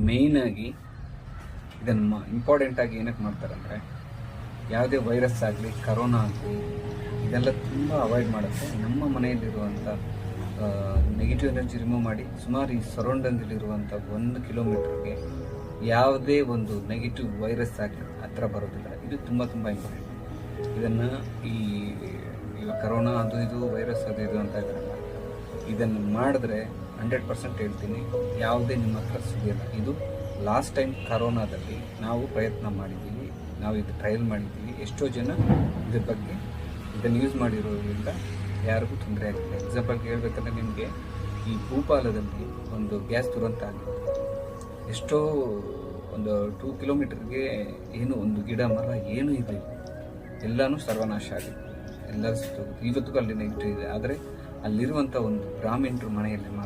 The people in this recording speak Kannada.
ಮೇಯ್ನಾಗಿ ಇದನ್ನು ಇಂಪಾರ್ಟೆಂಟಾಗಿ ಏನಕ್ಕೆ ಮಾಡ್ತಾರಂದರೆ ಯಾವುದೇ ವೈರಸ್ ಆಗಲಿ ಕರೋನಾ ಆಗಲಿ ಇದೆಲ್ಲ ತುಂಬ ಅವಾಯ್ಡ್ ಮಾಡುತ್ತೆ. ನಮ್ಮ ಮನೆಯಲ್ಲಿರುವಂಥ ನೆಗೆಟಿವ್ ಎನರ್ಜಿ ರಿಮೂವ್ ಮಾಡಿ ಸುಮಾರು ಈ ಸರೌಂಡಿಂಗಲ್ಲಿರುವಂಥ 1 ಕಿಲೋಮೀಟರ್ಗೆ ಯಾವುದೇ ಒಂದು ನೆಗೆಟಿವ್ ವೈರಸ್ ಆಗಲಿ ಹತ್ರ ಬರೋದಿಲ್ಲ. ಇದು ತುಂಬ ಇಂಪಾರ್ಟೆಂಟ್. ಇದನ್ನು ಈ ಕರೋನಾ ಅದು ಇದು ವೈರಸ್ ಅದು ಇದು ಅಂತ ಇದ್ದಾರಲ್ಲ, ಇದನ್ನು ಮಾಡಿದ್ರೆ 100% ಹೇಳ್ತೀನಿ ಯಾವುದೇ ನಿಮ್ಮ ಹತ್ರ ಸಿಗೋಲ್ಲ. ಇದು ಲಾಸ್ಟ್ ಟೈಮ್ ಕರೋನಾದಲ್ಲಿ ನಾವು ಪ್ರಯತ್ನ ಮಾಡಿದ್ದೀವಿ, ನಾವು ಇದು ಟ್ರಯಲ್ ಮಾಡಿದ್ದೀವಿ. ಎಷ್ಟೋ ಜನ ಇದ್ರ ಬಗ್ಗೆ ಇದನ್ನು ಯೂಸ್ ಮಾಡಿರೋದ್ರಿಂದ ಯಾರಿಗೂ ತೊಂದರೆ ಆಗಿಲ್ಲ. ಎಕ್ಸಾಂಪಲ್ಗೆ ಹೇಳ್ಬೇಕಂದ್ರೆ ನಿಮಗೆ ಈ ಭೂಪಾಲದಲ್ಲಿ ಒಂದು ಗ್ಯಾಸ್ ದುರಂತ ಆಗಿದೆ. ಎಷ್ಟೋ ಒಂದು 2 ಕಿಲೋಮೀಟರ್ಗೆ ಏನು ಒಂದು ಗಿಡ ಮರ ಏನೂ ಇರಲಿಲ್ಲ, ಎಲ್ಲನೂ ಸರ್ವನಾಶ ಆಗಿದೆ, ಎಲ್ಲರೂ ಸುತ್ತೋಗುತ್ತೆ. ಇವತ್ತಿಗೂ ಅಲ್ಲಿ ನೆಗೆಟಿವ್ ಇದೆ. ಆದರೆ ಅಲ್ಲಿರುವಂಥ ಒಂದು ಬ್ರಾಹ್ಮಣರು ಮನೆಯಲ್ಲಿ ಮಾತ್ರ